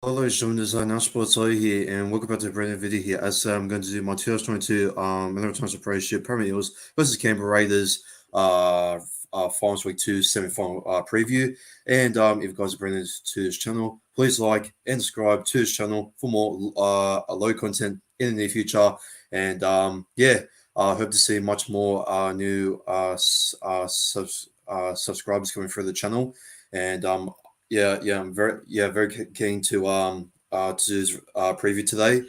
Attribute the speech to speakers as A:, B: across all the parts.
A: Hello, Sean Design Sports here, and welcome back to a brand new video here. As I'm going to do my 2022 NRL Telstra Premiership Premier Eels versus Canberra Raiders Finals Week 2 semi-final preview. And if you guys are brand new to this channel, please like and subscribe to this channel for more low content in the near future. And I hope to see much more new subscribers coming through the channel. And I'm very keen to do this preview today,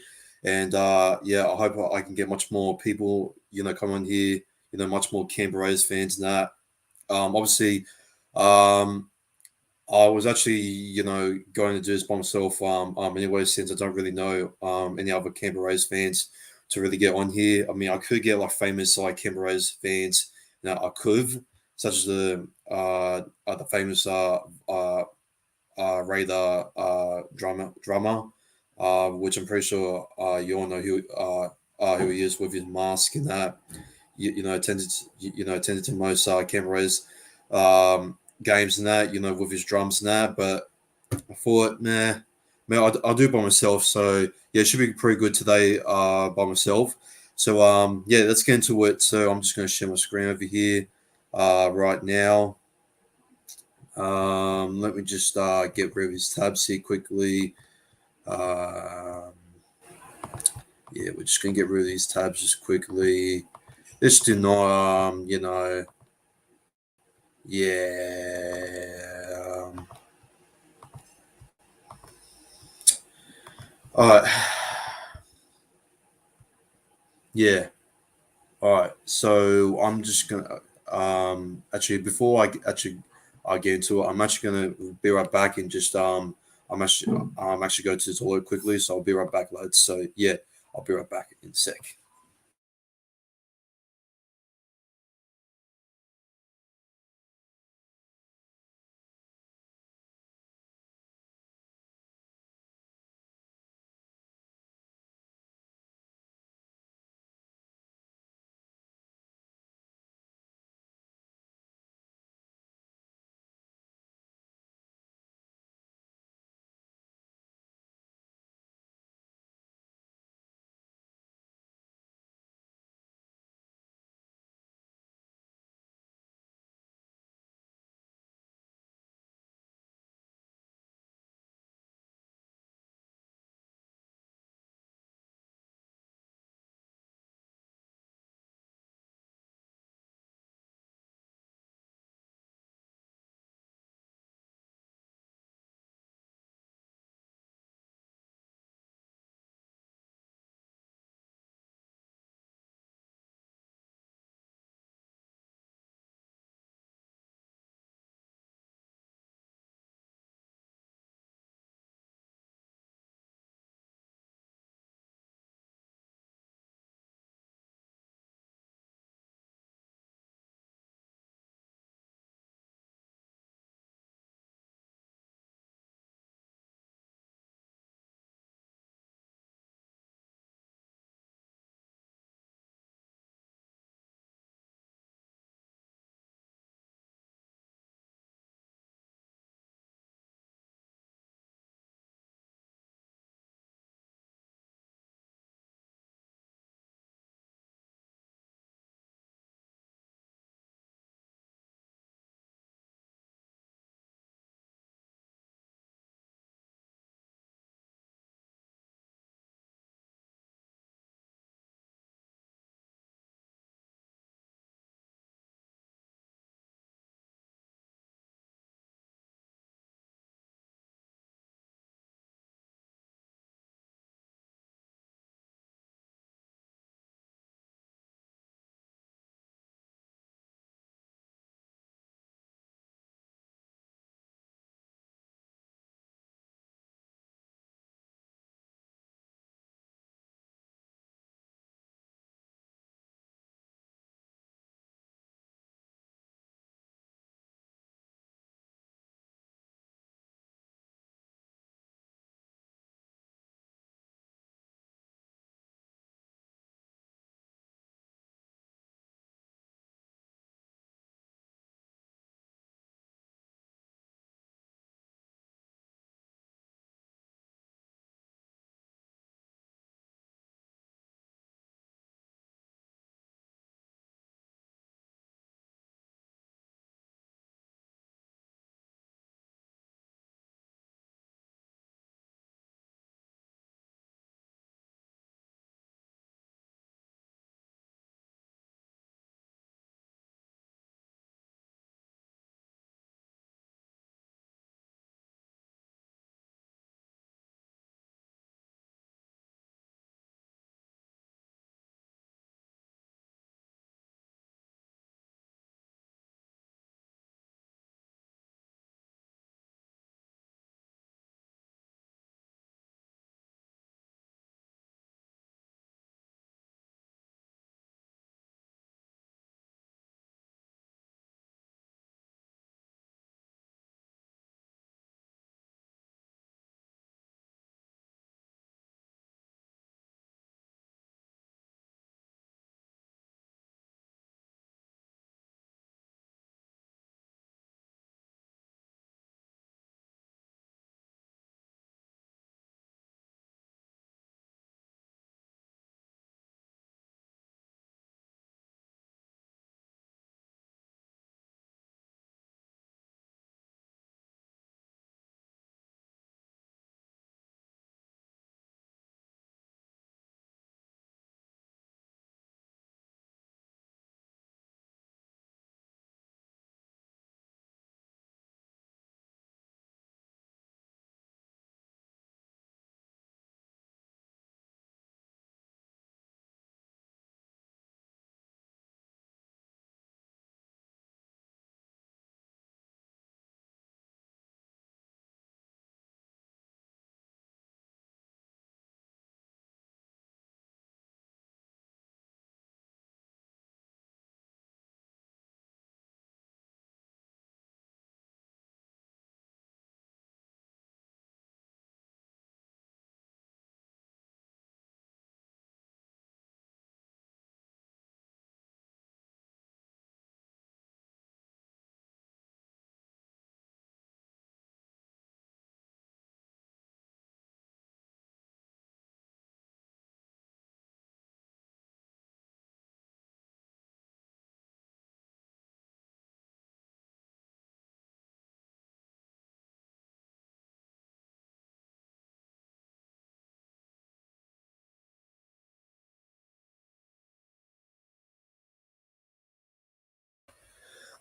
A: and I hope I can get much more people, come on here, much more Canberra Raiders fans and that. Obviously, um, I was actually, going to do this by myself. Anyway, since I don't really know any other Canberra Raiders fans to really get on here. I mean, I could get like famous like Canberra Raiders fans. I could, such as the famous Raider drummer, which I'm pretty sure you all know who he is with his mask and that. Attended to most Canberra's games and that. With his drums and that. But I thought, man, I'll do it by myself. So yeah, it should be pretty good today by myself. So let's get into it. So I'm just going to share my screen over here right now. Let me just get rid of his tabs here quickly. Um, we're just gonna get rid of these tabs just quickly. Just do not, yeah. All right, yeah. All right. So I'm just gonna, actually before I get into it, I'm actually gonna be right back and just I'm actually going to the toilet quickly, so I'll be right back, lads. So yeah, I'll be right back in a sec.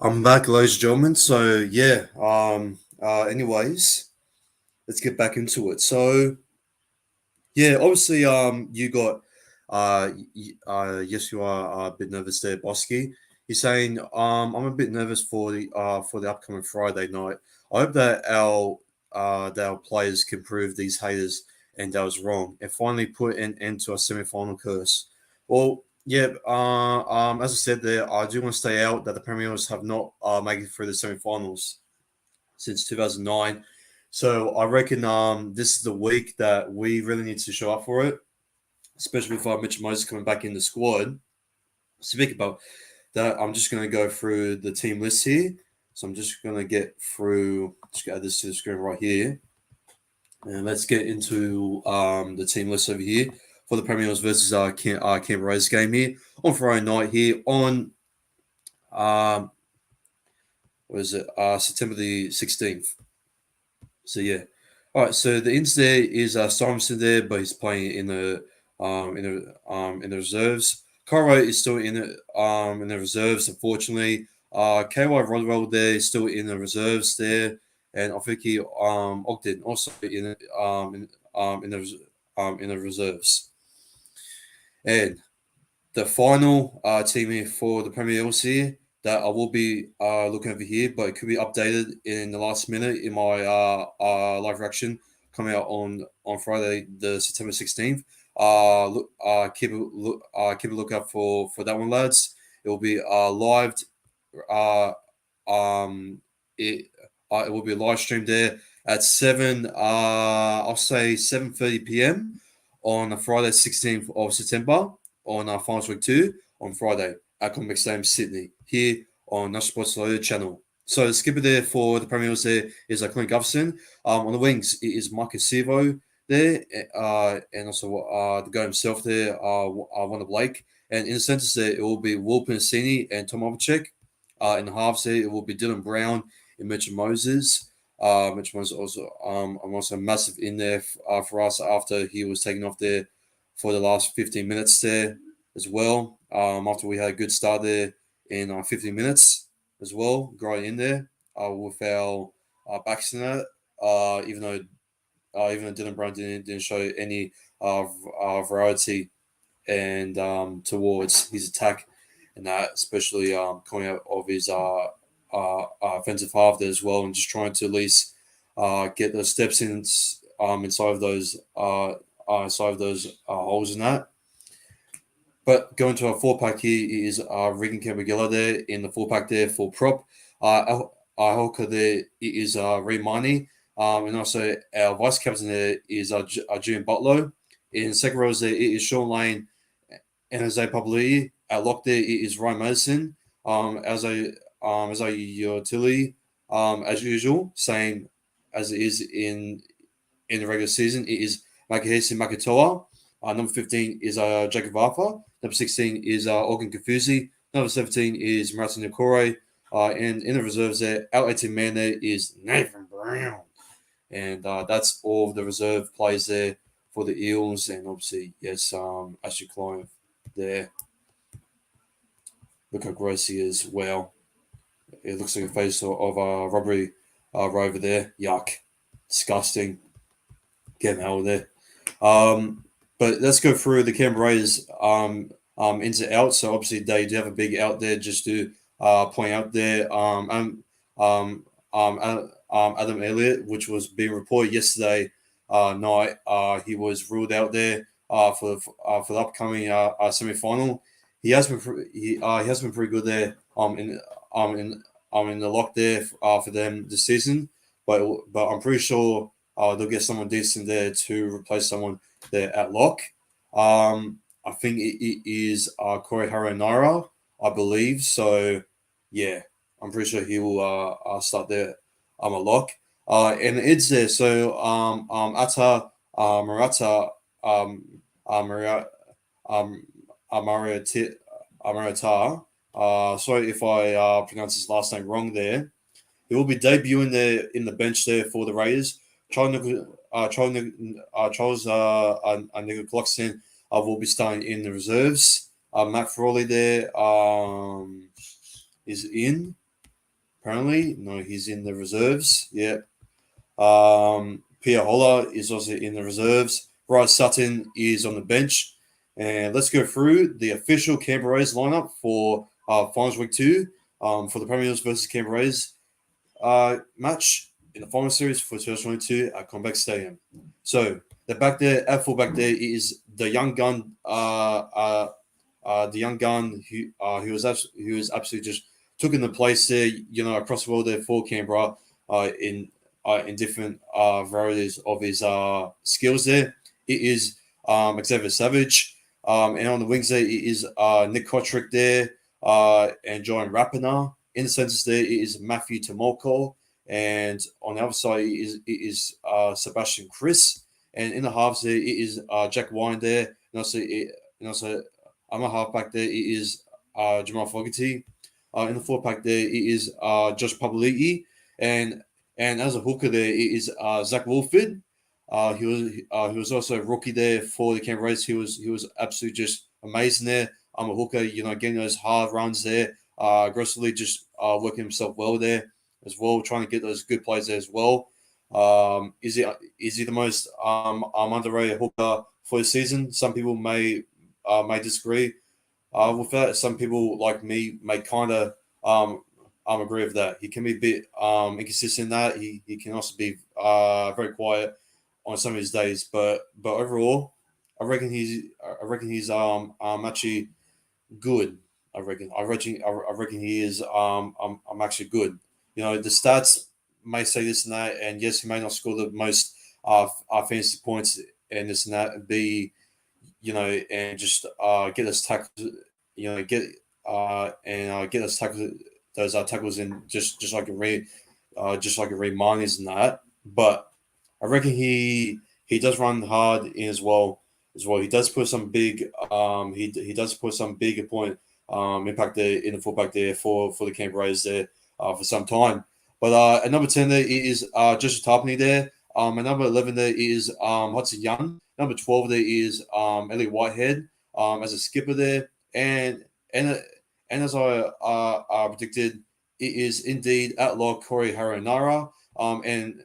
A: I'm back, ladies and gentlemen. So yeah, anyways, let's get back into it. So yeah, obviously, you got, yes, you are a bit nervous there, Bosky. You're saying, I'm a bit nervous for the upcoming Friday night. I hope that our players can prove these haters and I was wrong and finally put an end to a semi-final curse. Well, yeah, as I said there, I do want to stay out that the Premiers have not made it through the semi-finals since 2009. So I reckon this is the week that we really need to show up for it, especially with Mitch Moses coming back in the squad. Speak about that. I'm just going to go through the team list here. So I'm just going to get through, just add this to the screen right here. And let's get into the team list over here for the Premiers versus Canberra's game here on Friday night here on, what is it, September the 16th. So yeah, all right. So the ins there is Simonson there, but he's playing in the reserves. Caro is still in the reserves, unfortunately. KY Rodwell there is still in the reserves there, and I think he Ogden also in the reserves. And the final team here for the Premier League here that I will be looking over here, but it could be updated in the last minute in my live reaction coming out on Friday, the September 16th. Keep a lookout for that one, lads. It will be live. Uh, it it will be live streamed there at 7. I'll say 7:30 p.m. on Friday, 16th of September on Finals Week 2 on Friday at Comic Stadium, Sydney, here on National Sports Loaded channel. So the skipper there for the Premiers there is Clint Gutherson. On the wings, it is Marcus Servo there, and also the guy himself there, Wanda Blake. And in the centres there, it will be Will Penasini and Tom Ovacek. In the halves there, it will be Dylan Brown and Mitchell Moses. Mitchell Moses also, I'm also massive in there for us after he was taken off there for the last 15 minutes there as well. After we had a good start there in 15 minutes as well, growing in there with our backs in it, even though Dylan Brown didn't show any variety and towards his attack, and that especially coming out of his offensive half there as well, and just trying to at least get those steps in inside of those holes in that. But going to our 4-pack here is Regan Campbell there in the 4-pack there for prop. Holker there is Reimani. And also our vice captain there is June Butler. In second rows there it is Sean Lane and Jose Pablidi. At lock there it is Ryan Madison. As a utility, as usual, same as it is in the regular season. It is Makahesi Makatoa. Number 15 is Jacob Arthur. Number 16 is Organ Kafusi. Number 17 is Martin Nikore. And in the reserves there, our 18 man there is Nathan Brown. And that's all of the reserve players there for the Eels. And obviously, yes, Ashley Klein there. Look how gross he is. Wow. It looks like a face of robbery rover there. Yuck. Disgusting. Get him out of there. But let's go through the Canberra's ins and outs. So obviously they do have a big out there. Just to point out there, Adam Elliott, which was being reported yesterday night, he was ruled out there for the upcoming semi final. He has been pretty good there in the lock there for them this season. But I'm pretty sure they'll get someone decent there to replace someone there at lock. I think it is Corey Haranara, I believe. So, yeah, I'm pretty sure he will start there. A lock. And it's there. So, Atta Marata Maria Mariata. Sorry if I pronounce his last name wrong there. He will be debuting there in the bench there for the Raiders. Charles Nick Gloxton will be starting in the reserves. Matt Frawley there is in. Apparently, no, he's in the reserves. Yeah. Pia Holla is also in the reserves. Bryce Sutton is on the bench. And let's go through the official Canberra Rays lineup for Finals Week 2 for the Premiers versus Canberra Rays match in the final series for 2022 at Combank Stadium. So the back there, at full back there is the young gun, who was absolutely just took in the place there, across the world there for Canberra in different varieties of his skills there. It is Xavier Savage. And on the wings there, it is Nick Kotrick there and John Rapiner. In the centers there, it is Matthew Tomoko. And on the other side, it is Sebastian Chris. And in the halves there, it is Jack Wine there. And also I'm a halfback there. It is Jamal Fogarty. In the four pack there, it is Josh Papali'i. And as a hooker there, it is Zach Wolford. He was also a rookie there for the Canberra Rays. He was absolutely just amazing there. I'm a hooker, getting those hard runs there, aggressively just working himself well there as well, trying to get those good plays there as well. Is he the most underrated hooker for the season? Some people may disagree with that. Some people like me may kind of agree with that. He can be a bit inconsistent in that. He can also be very quiet on some of his days, but overall, I reckon he's actually good. I reckon he is I'm actually good. The stats may say this and that, and yes, he may not score the most fantasy points and this and that, and be and just get us tackles, get us tackles those tackles in just like a Ray Miners and that, but I reckon he does run hard in as well. He does put some big he does put some big point impact there in the fullback there for the Canberra Rays there for some time. But at number 10 there is Joshua Tarpany there. At number 11 there is Hudson Young. Number 12 there is Elliot Whitehead as a skipper there, and as I predicted, it is indeed outlaw Corey Haranara. And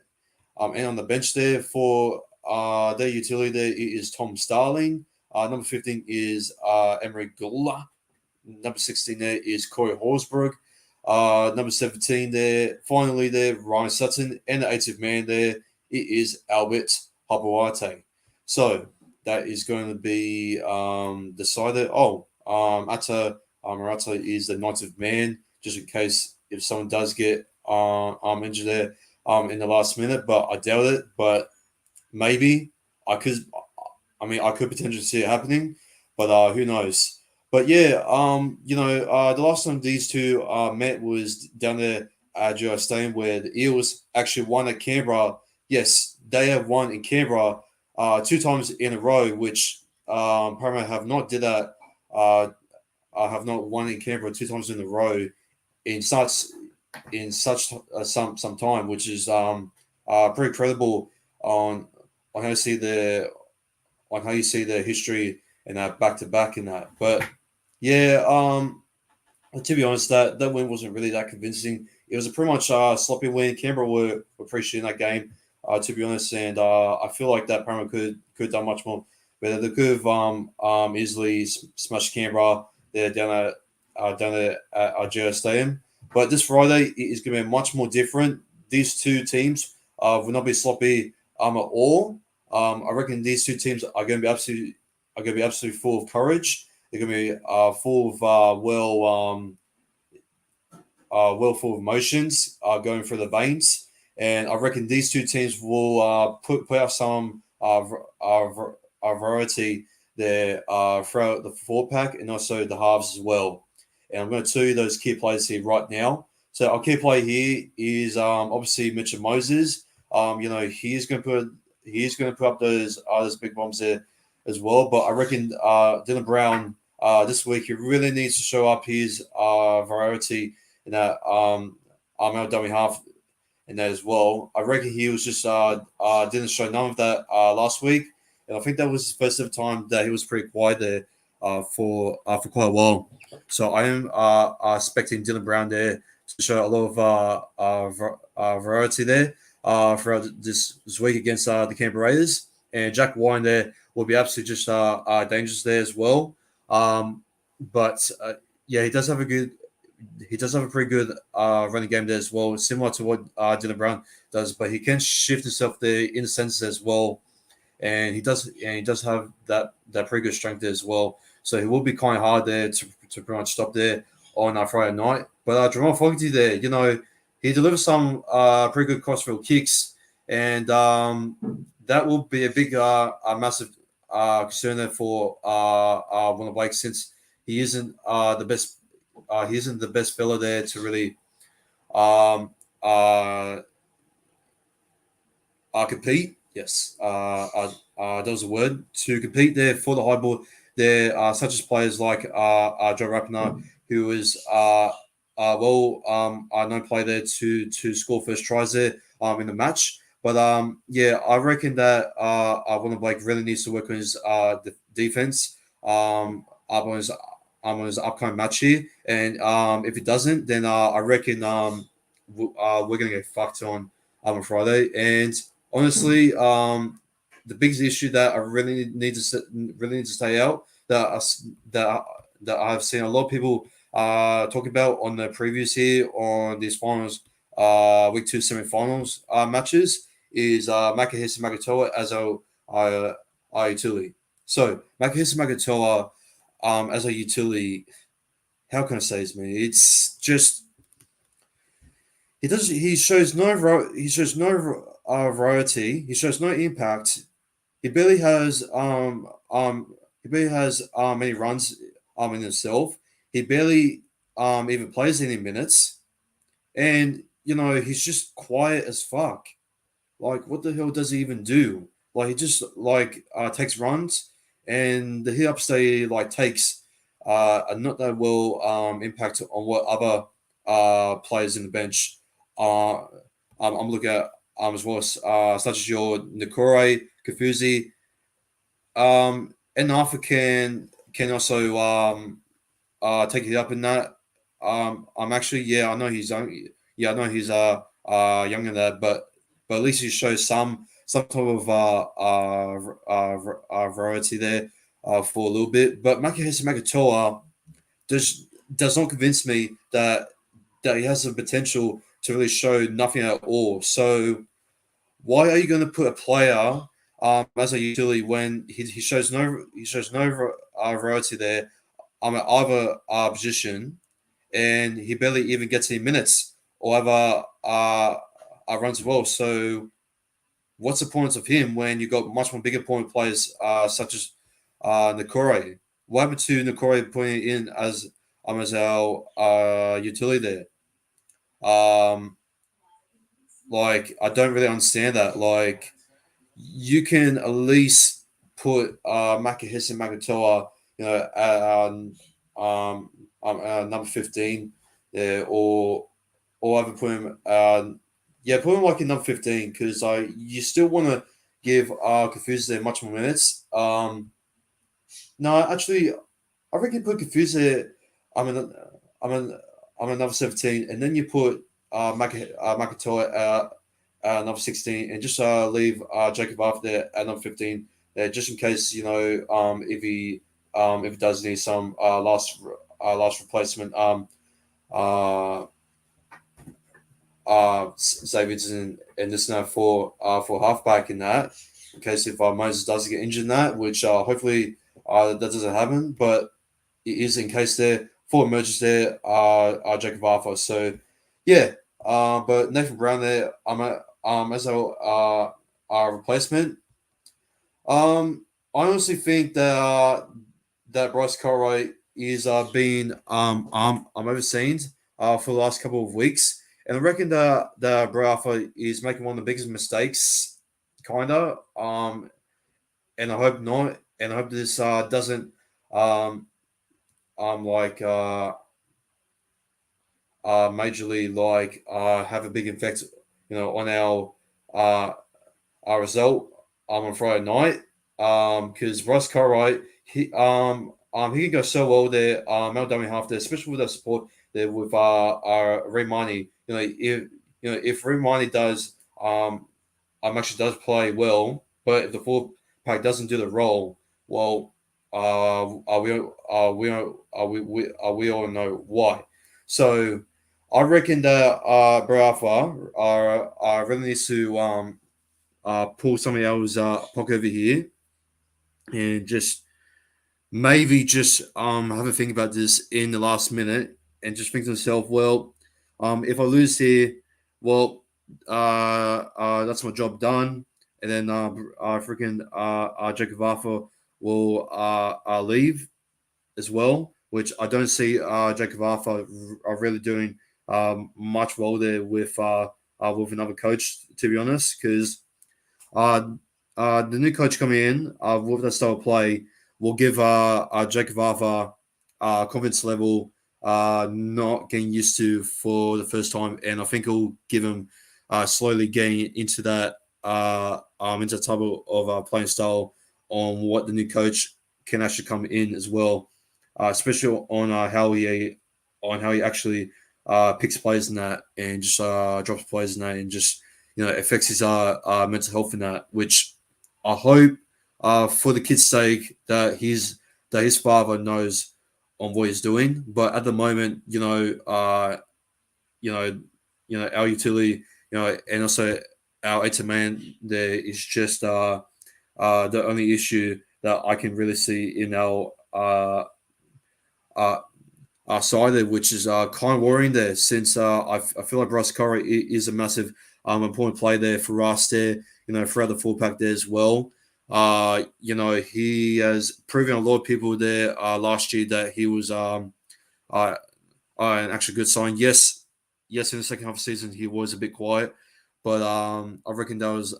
A: on the bench there for their utility there is Tom Starling. Number 15 is Emery Gula. Number 16 there is Corey Horsburgh. Number 17 there, finally there, Ryan Sutton. And the 18th man there, it is Albert Hapawate. So that is going to be decided. Atta Murata is the 19th man, just in case if someone does get injured there in the last minute, but I doubt it. But maybe I could potentially see it happening, but who knows? But yeah, the last time these two met was down there at GI Stadium, where the Eels actually won at Canberra. Yes, they have won in Canberra 2 times in a row, which Parramatta have not did that. Have not won in Canberra 2 times in a row in such some time, which is pretty credible on how you see the history and that back to back in that. But yeah, to be honest, that win wasn't really that convincing. It was a pretty much sloppy win. Canberra were pretty shit in that game, to be honest, and I feel like that Parramatta could have done much more better. They could have easily smashed Canberra there down at GR Stadium. But this Friday is going to be much more different. These two teams will not be sloppy at all. I reckon these two teams are going to be absolutely full of courage. They're going to be full of full of emotions going through the veins, and I reckon these two teams will put out some variety there throughout the 4-pack and also the halves as well. And I'm going to tell you those key players here right now. So our key player here is obviously Mitchell Moses. He's going to put up those big bombs there as well. But I reckon Dylan Brown this week, he really needs to show up his variety in that dummy half in that as well. I reckon he was just didn't show none of that last week, and I think that was his first ever time that he was pretty quiet there for quite a while. So I am expecting Dylan Brown there to show a lot of variety there throughout this week against the Canberra Raiders. And Jack Wine there will be absolutely just dangerous there as well. But yeah, he does have a pretty good running game there as well, similar to what Dylan Brown does. But he can shift himself there in the senses as well, and he does have that pretty good strength there as well. So he will be kind of hard there to pretty much stop there on Friday night. But Jamal Fogarty there, he delivers some pretty good crossfield kicks, and that will be a big, a massive concern there for Warner Blake, since he isn't the best. He isn't the best fella there to really um, uh, compete. Yes, that was a word, to compete there for the high ball. There are such as players like Joe Rapiner, who is known player there to score first tries there in the match. But yeah, I reckon that Warner Blake really needs to work on his defense on his upcoming match here. And if he doesn't, then I reckon we're gonna get fucked on Friday. And honestly, the biggest issue that I really need to stay out, that I've seen a lot of people talk about on the previous here on these finals, week 2 semi-finals matches, is Makahisa Makatoa as a utility. So Makahisa Makatoa as a utility, how can I say this, man? It's just he shows no variety. He shows no impact. He barely has any runs in himself. He barely even plays any minutes, and he's just quiet as fuck. Like, what the hell does he even do? Like, he just takes runs, and the hit ups they takes are not that well impact on what other players in the bench. I'm looking at as well, such as your Nikore, Kafuzi, and Arthur can also take it up in that. I'm actually, yeah, I know he's young. Yeah, I know he's younger than that, but at least he shows some type of variety there for a little bit. But Makahisa Makatoa does not convince me that he has the potential to really show nothing at all. So why are you going to put a player as a utility when he shows no variety there at either position, and he barely even gets any minutes or ever runs well? So what's the point of him when you got much more bigger point players such as Nikore? What happened to Nikore putting it in as our utility there? I don't really understand that. Like, you can at least put Makahisa Makatoa, number 15 there, or either put him, put him in number 15, because you still want to give Kafuzi there much more minutes. No, actually, I reckon put Kafuzi there. I'm in number 17, and then you put Makatoa number 16, and just leave Jacob Arthur there at number 15 there, just in case if he does need some last replacement. Savings and this now for halfback in that, in case if Moses does get injured in that, which hopefully that doesn't happen, but it is in case there for emergence there, Jacob Arthur. So yeah, but Nathan Brown there, as a replacement. I honestly think that Bryce Cartwright is being overseen for the last couple of weeks, and I reckon that Bryce Arthur is making one of the biggest mistakes, kinda. And I hope not, and I hope this doesn't majorly have a big effect, on our result on Friday night. Because Ross Cartwright, he can go so well there, LW half there, especially with the support there with Remani. If Remani does actually does play well, but if the full pack doesn't do the role, well, we all know why. So I reckon that Barafa really needs to pull somebody else's puck over here and just maybe just have a think about this in the last minute and just think to myself, well, if I lose here, well, that's my job done. And then freaking Jacob Arthur will leave as well, which I don't see Jacob Arthur really doing much role there with another coach, to be honest, because uh, the new coach coming in with that style of play will give Jacob Arthur confidence level not getting used to for the first time, and I think it'll give him slowly getting into the type of playing style on what the new coach can actually come in as well, especially on how he actually picks players in that and just drops players in that and just affects his mental health in that, which I hope for the kid's sake that his father knows on what he's doing. But at the moment, you know, our utility, and also our 8 man there is just the only issue that I can really see in uh, our side there, which is kind of worrying there, since I feel like Ross Curry is a massive important play there for us there, throughout the full pack there as well. He has proven a lot of people there last year that he was uh, an actually good sign. Yes, in the second half of the season he was a bit quiet, but I reckon that was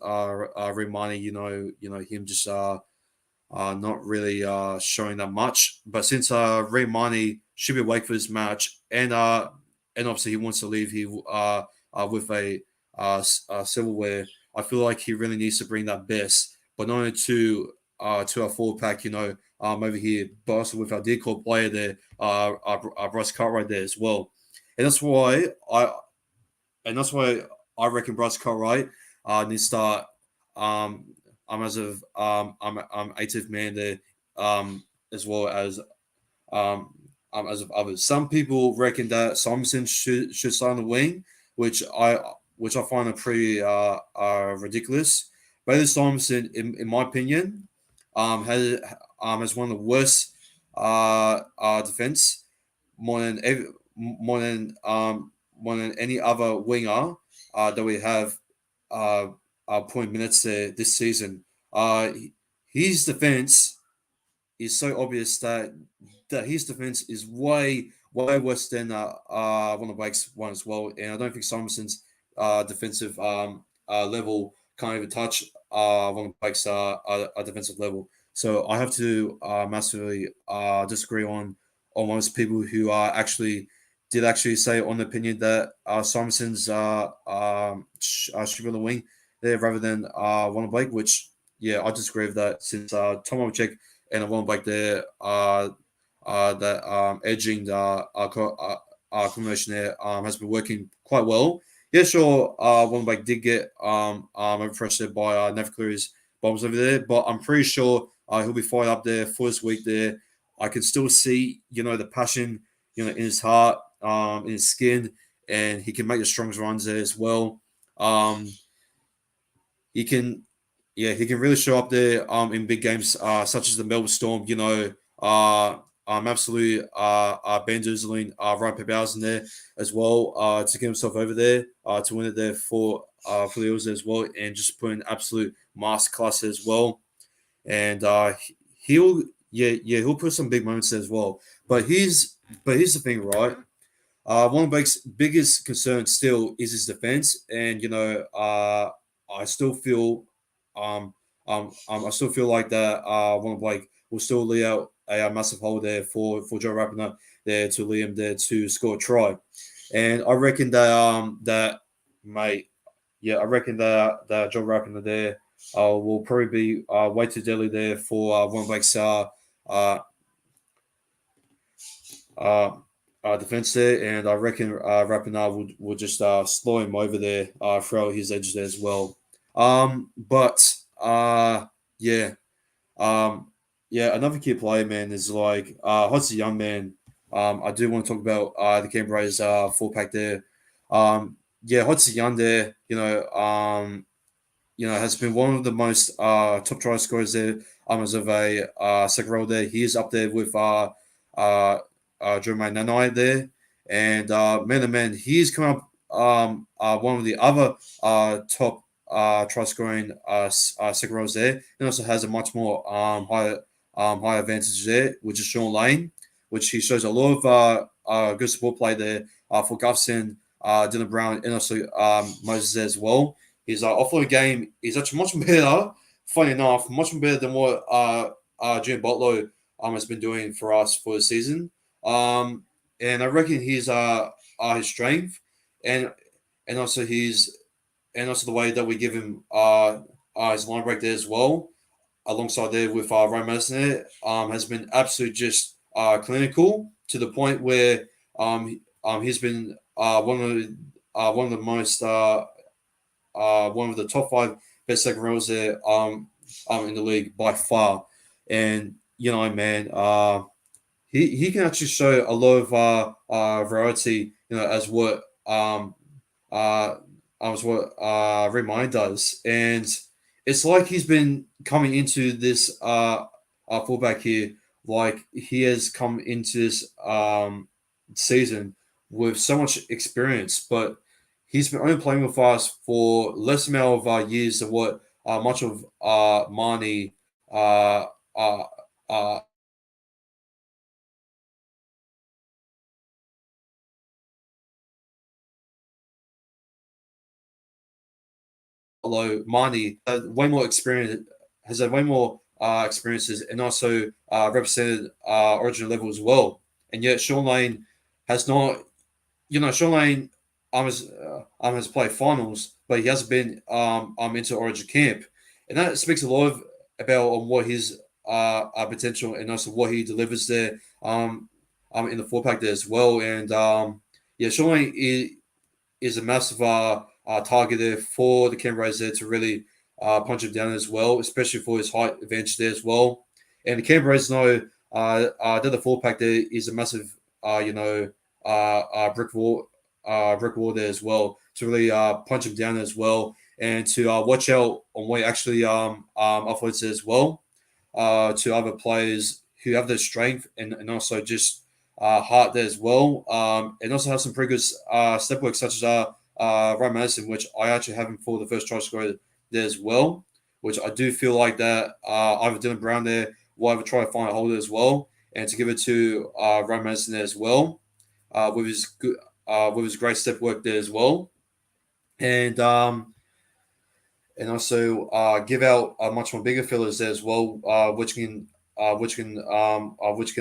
A: reminding him just not really showing that much. But since Ray Mane should be awake for this match, and obviously he wants to leave here with a silverware, I feel like he really needs to bring that best, but not only to our forward pack, over here, but also with our decoy player there, Bryce Cartwright there as well, and that's why I reckon Bryce Cartwright needs to start. As of I'm 80th man there, as well as of others. Some people reckon that Simonson should start on the wing, which I find a pretty ridiculous. Bailey Simonson, in my opinion, has one of the worst defense more than any other winger that we have point minutes there this season. His defense is so obvious that his defense is way worse than one of Blake's one as well, and I don't think Simonson's defensive level can't even touch one of Blake's defensive level. So I have to massively disagree on most people who did actually say on the opinion that Simonson's should be on the wing there rather than Warren Blake, which I disagree with that, since Tom Ovechek and Warren Blake there that edging the combination there has been working quite well. Yeah, sure. Warren Blake did get overpressed there by Nev Cleary's bombs over there, but I'm pretty sure he'll be fired up there for this week there. I can still see, the passion, in his heart, in his skin, and he can make the strongest runs there as well. He can, he can really show up there in big games such as the Melbourne Storm. Absolutely bamboozling Ryan Papausen there as well to get himself over there to win it there for the Eels as well, and just put an absolute masterclass as well. And he'll put some big moments there as well. But here's the thing, right? One of Blake's biggest concerns still is his defense, and I still feel, I still feel like that one of Blake will still lay out a massive hole there for Joe Rapiner there to Liam there to score a try, and I reckon that mate, I reckon that Joe Rapiner there will probably be way too deadly there for one of Blake's uh, defense there, and I reckon Rapinoe will just slow him over there, throw his edge there as well. But yeah, um, yeah, another key player, man, is like Hodgson Young, man. I do want to talk about the Canberra's full pack there. Yeah, Hodgson Young there, has been one of the most top try scorers there as of a second row there. He is up there with Jermaine Nanai there. And man, oh man, he's come up one of the other top try scoring second rows there. And also has a much more higher advantage there, which is Sean Lane, which he shows a lot of good support play there for Gufson, Dylan Brown, and also Moses as well. His offload game is actually much better, funny enough, much better than what Jim Botlow has been doing for us for the season. And I reckon his strength and and also his and also the way that we give him his line break there as well, alongside there with Ryan Madison there, has been absolute just clinical to the point where he's been one of the most one of the top five best second rows there in the league by far. And man, he can actually show a lot of variety, uh, as what Remind does, and it's like he's been coming into this fullback here, like he has come into this season with so much experience, but he's been only playing with us for less amount of years than what much of Marnie uh, uh, uh, although Marnie way more experience has had way more experiences and also represented Origin level as well. And yet Sean Lane has not, Sean Lane has played finals, but he hasn't been into Origin camp, and that speaks a lot about on what his potential and also what he delivers there in the four pack there as well. And yeah, Sean Lane is a massive target there for the Canberra there to really punch him down as well, especially for his height advantage there as well. And the Canberra's know that the four pack there is a massive, brick wall there as well to really punch him down as well, and to watch out on what he actually offloads as well to other players who have the strength and also just heart there as well, and also have some pretty good step work such as Ryan Madison, which I actually have him for the first try scorer there as well, which I do feel like that either Dylan Brown there will either try to find a holder as well, and to give it to Ryan Madison there as well with his good with his great step work there as well, and also give out much more bigger fillers there as well, which can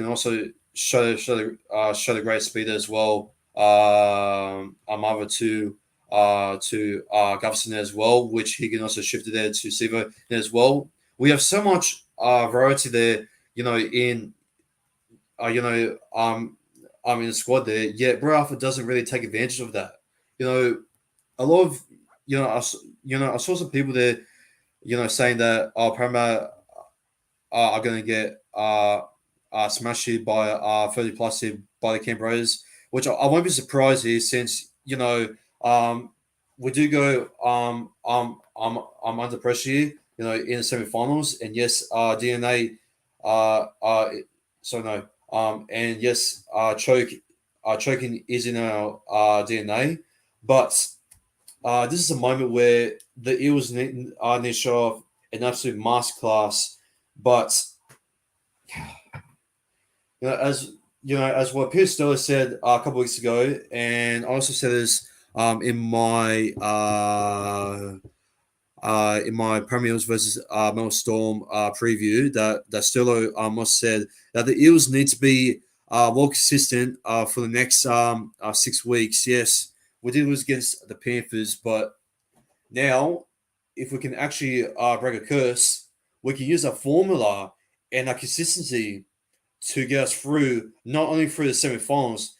A: also show the great speed as well. Either to Gufson as well, which he can also shift it there to Sivo as well. We have so much variety there, in in the squad there. Yet Bro Alpha doesn't really take advantage of that. A lot of I saw some people there, saying that Parramatta are going to get smashed here by 30 plus here by the Canberras, which I won't be surprised here since we do go I'm under pressure here, in the semi-finals, and yes, DNA so no and yes, choking is in our DNA, but this is a moment where the Eels need to show off an absolute masterclass. But as what Pierce Stella said a couple weeks ago, and I also said this in my Premiership versus Mel Storm preview, that Stella almost said that the Eels need to be more consistent for the next 6 weeks. Yes, we did lose against the Panthers, but now if we can actually break a curse, we can use a formula and a consistency to get us through, not only through the semi-finals,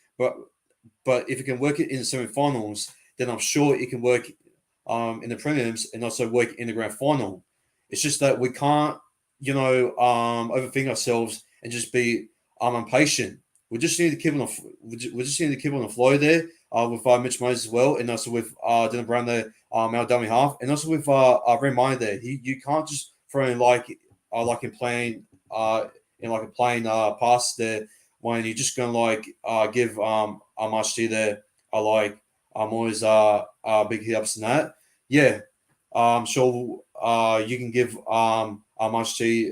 A: but if he can work it in the semi-finals, then I'm sure he can work in the prelims and also work in the grand final. It's just that we can't, overthink ourselves and just be impatient. We just need to keep on we just need to keep on the flow there with Mitch Moses as well, and also with Dylan Brown there, our dummy half, and also with Ren Meyer there. You can't just throw in like in playing in like a plain pass there when you're just gonna give March T there always big hit ups and that. Yeah, I'm sure you can give March T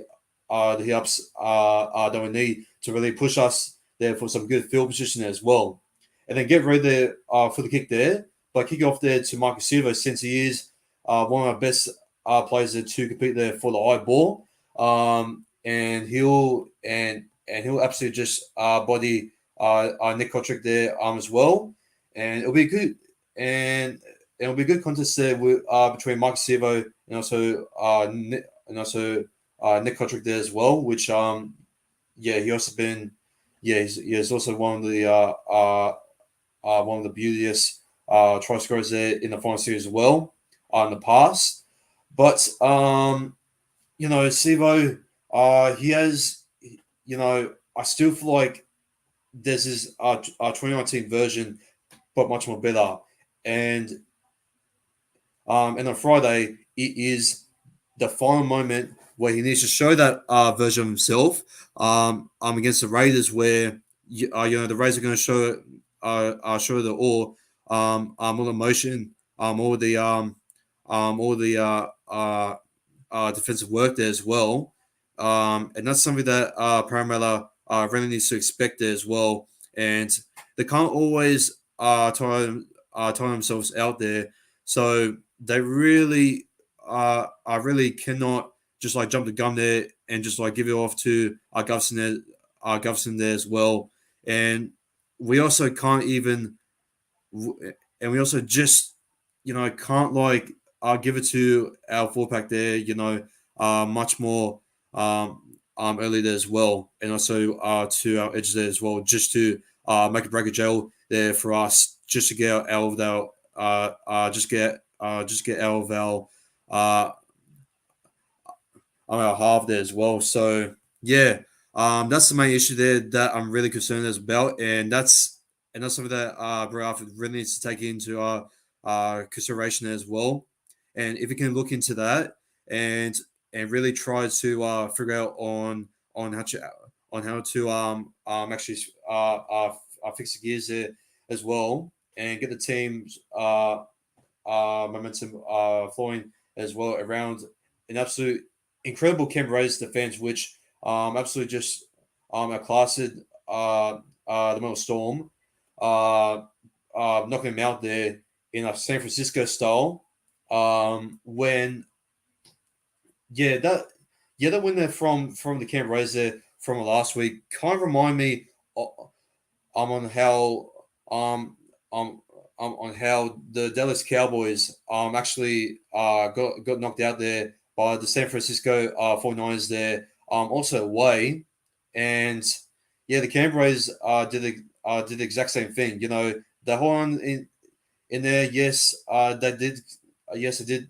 A: the hit ups that we need to really push us there for some good field position as well. And then get ready there for the kick there, but kick off there to Marcus Silva since he is one of our best players there to compete there for the high ball. And he'll absolutely just body Nick Kotrick there as well, and it'll be good and it'll be a good contest there with, between Marcus Silva and also Nick Kotrick there as well, which he also been he's also one of the beauteous try scorers there in the final series as well in the past, but Sivo, he has, I still feel like this is our 2019 version, but much more better. And on Friday, it is the final moment where he needs to show that version of himself against the Raiders, where the Raiders are going to show all the emotion, all the defensive work there as well, and that's something that Parramatta really needs to expect there as well. And they can't always time themselves out there, so they really really cannot just jump the gun there and just give it off to Govson there as well. And we also can't even, and we also just can't give it to our four pack there, much more early there as well, and also to our edges there as well, just to make a break of jail there for us, just to get out of our half there as well. So yeah, that's the main issue there that I'm really concerned about, and that's something that Bradford really needs to take into consideration as well. And if you can look into that and really try to figure out on how to actually fix the gears there as well, and get the team's momentum flowing as well around an absolute incredible Canberra defense, which absolutely just outclassed the Melbourne Storm, knocking them out there in a San Francisco style. When that win there from the Canberra there from last week kind of remind me on how on how the Dallas Cowboys actually got knocked out there by the San Francisco 49ers there also away. And the Canberras did the exact same thing. The whole on in there, yes, they did. Yes, they did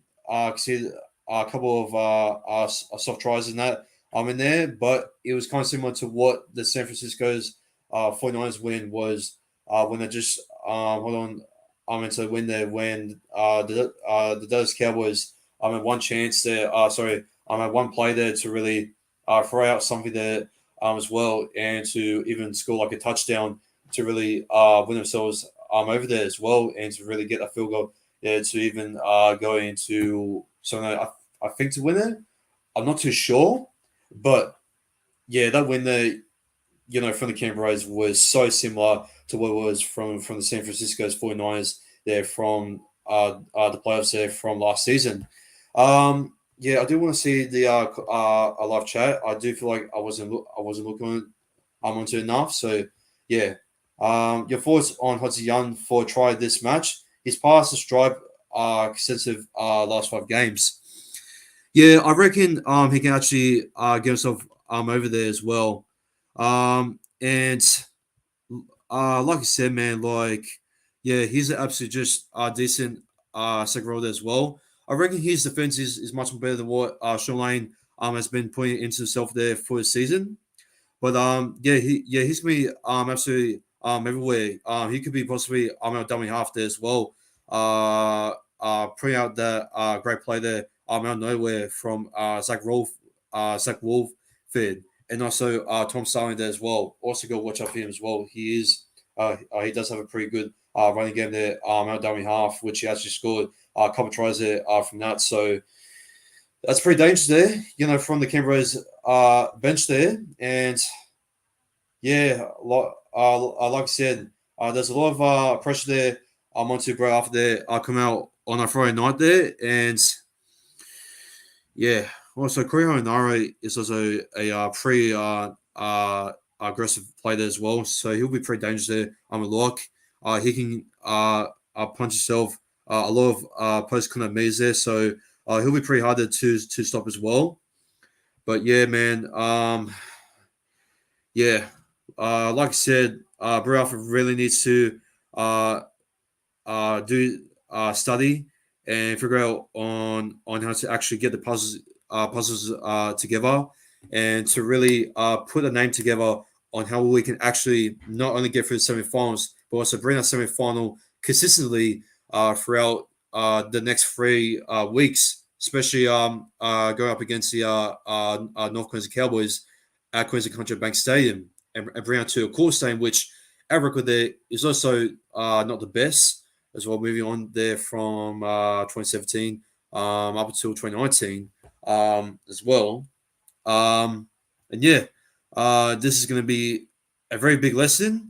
A: see a couple of soft tries in that in there, but it was kind of similar to what the San Francisco's 49ers win was when they just hold on. To win there when the Dallas Cowboys had one chance there. Had one play there to really throw out something there as well, and to even score a touchdown to really win themselves over there as well, and to really get a field goal there to even go into something. I think to win it. I'm not too sure, but that win there, from the Canberras was so similar to what it was from the San Francisco's 49ers there from the playoffs there from last season. I do want to see the live chat. I do feel like I wasn't looking onto enough. So your thoughts on Hodgson Young for try this match? He's passed the stripe extensive last 5 games. Yeah, I reckon he can actually get himself over there as well. And like I said, man, like, yeah, he's an absolute just decent second rower as well. I reckon his defense is much more better than what Sean Lane has been putting into himself there for the season. But he's gonna be absolutely everywhere. He could be possibly a dummy half there as well. Putting out that great play there out of nowhere from Zach Wolford, and also Tom Starling there as well. Also go watch out for him as well. He does have a pretty good running game there out dummy half, which he actually scored a couple of tries there from that. So that's pretty dangerous there, from the Canberra's bench there. And yeah, like I said, there's a lot of pressure there. Onto Bro after they come out on a Friday night there. And yeah, also Kriho Nara is also a pretty aggressive player there as well. So he'll be pretty dangerous there. I'm a lock. He can punch himself a lot of post kind of meters there. So he'll be pretty hard to stop as well. But yeah, man. Yeah, like I said, Bro Alpha really needs to do study and figure out on how to actually get the puzzles together, and to really put a name together on how we can actually not only get through the semifinals, but also bring that semifinal consistently throughout the next 3 weeks, especially going up against the North Queensland Cowboys at Queensland Country Bank Stadium, and bring out to a core stadium, which our record there is also not the best as well. Moving on there from 2017 up until 2019 as well. And yeah, this is going to be a very big lesson.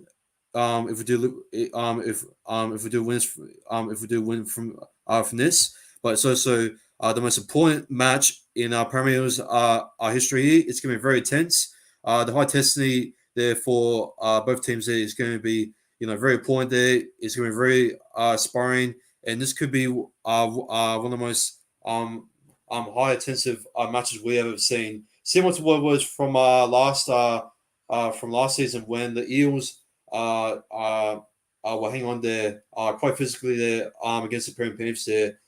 A: If we do if we do win from this, but it's also the most important match in our Premier's our history. It's going to be very tense. The high intensity there for both teams there is going to be very important there. It's going to be very sparring, and this could be one of the most high intensive matches we ever seen. Similar to what it was from last season when the Eels were hanging on there quite physically there against the Premiership there.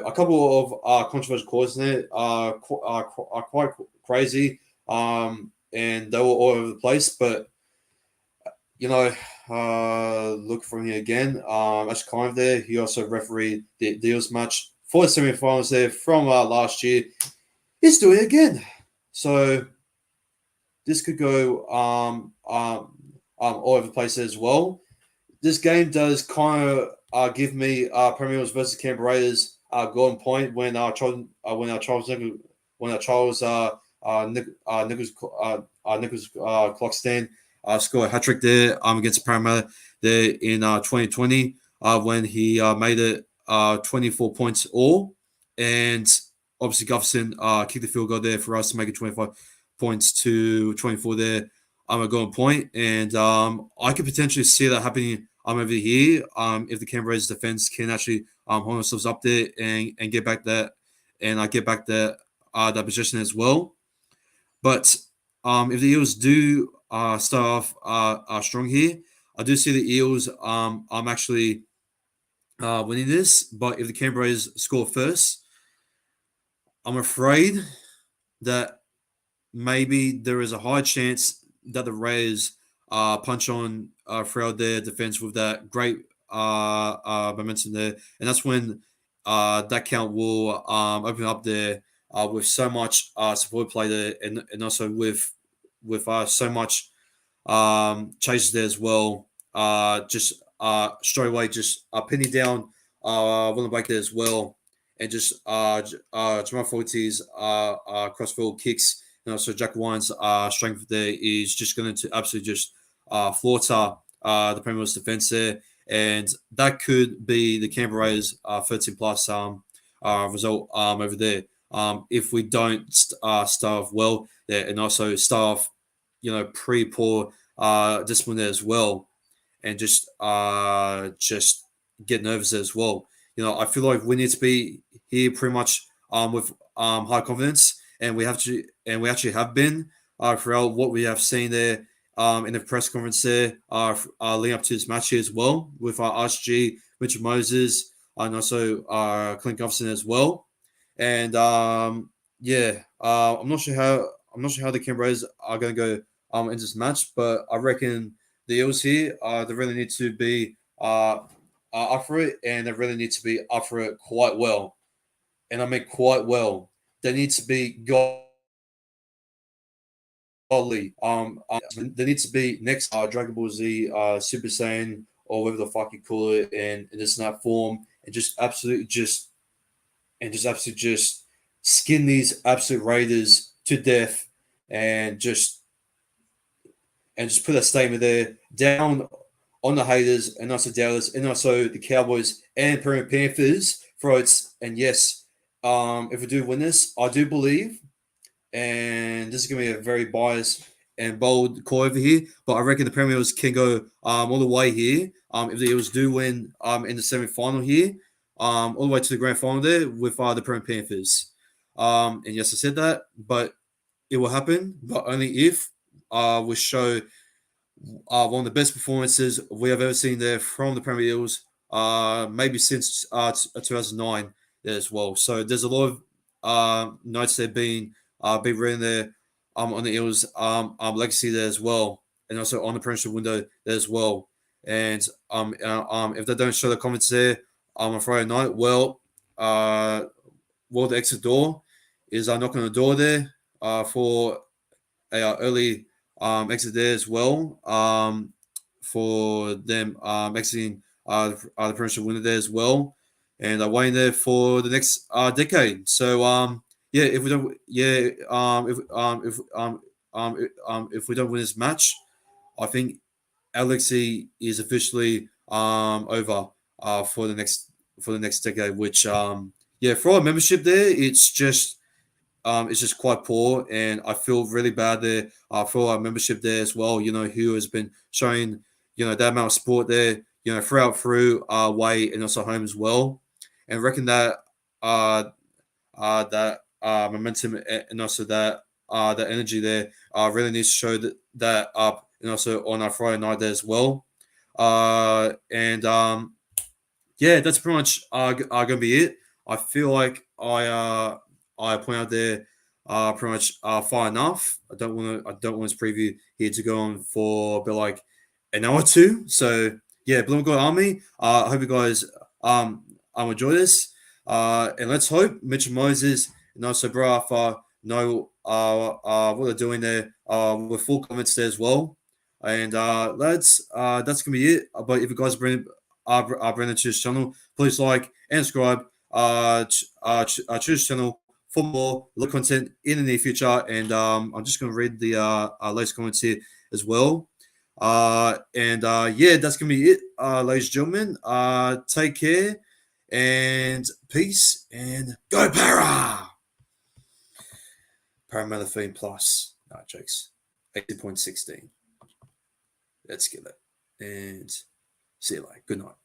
A: A couple of controversial calls in there are quite crazy, and they were all over the place. But look from here again. Ash Kime there. He also refereed the Eels match for the semi-finals there from last year. He's doing it again. So this could go all over the place as well. This game does kind of give me Premiers versus Canberra Raiders golden point when Charles Nicholas Clockstand scored a hat trick there against Parramatta there in 2020 when he made it 24 points all, and obviously Gufferson kicked the field goal there for us to make it 25 points to 24 there. A golden point, and I could potentially see that happening over here if the Canberra's defense can actually hold themselves up there and get back that that position as well. But if the Eels do start off strong here, I do see the Eels I'm actually winning this. But if the Canberra's score first, I'm afraid that maybe there is a high chance that the Raiders punch on throughout their defense with that great momentum there, and that's when that count will open up there with so much support play there, and also with so much chases there as well. Just straight away, just pinning down William Blake there as well, and just Jamal Forty's crossfield kicks. So Jack Wine's strength there is just going to absolutely just slaughter the Premier's defense there, and that could be the Canberra's 13 plus result over there if we don't start off well there, and also start off pretty poor discipline there as well, and just get nervous as well. I feel like we need to be here pretty much with high confidence, and we actually have been throughout what we have seen there in the press conference there leading up to this match here as well with RSG, Richard Moses, and also Clint Gufson as well. And I'm not sure how the Canberras are going to go into this match, but I reckon the Eels here they really need to be up for it, and they really need to be up for it quite well. And I mean quite well. They need to be godly. They need to be next Dragon Ball Z Super Saiyan or whatever the fuck you call it, and in this snap form, and just absolutely just skin these absolute Raiders to death, and just put a statement there down on the haters, and also Dallas, and also the Cowboys and Parramatta Panthers throats. And yes, if we do win this, I do believe, and this is going to be a very biased and bold call over here, but I reckon the Premiers can go all the way here. If the Eels do win in the semi-final here, all the way to the grand final there with the Parramatta Panthers. And yes, I said that, but it will happen, but only if we show one of the best performances we have ever seen there from the Premier Eels, maybe since 2009 there as well. So there's a lot of notes there being written there on the Eels legacy there as well, and also on the Premiership window there as well. And if they don't show the comments there on Friday night, well, the exit door is knocking on the door there for a early exit there as well for them exiting the Premiership winner there as well, and waiting there for the next decade. So if we don't, if we don't win this match, I think Alexi is officially over for the next decade. Which for our membership there, it's just quite poor, and I feel really bad there for our membership there as well. You know, who has been showing that amount of support there, through our way and also home as well, and reckon that momentum and also that energy there really needs to show that up, and also on our Friday night there as well. That's pretty much gonna be it. I feel like I point out there pretty much far enough. I don't want this preview here to go on for about like an hour or two. So yeah, Blue and Gold Army. I hope you guys enjoy this. And let's hope Mitchell Moses and also Barafa know what they're doing there with full comments there as well. And that's gonna be it. But if you guys bring to this channel, please like and subscribe to this channel for more look content in the near future. And I'm just going to read the latest comments here as well. That's going to be it, ladies and gentlemen. Take care and peace, and go Para! Parramatta Fiend Plus. No, jokes. 80.16. Let's get it. And see you later. Good night.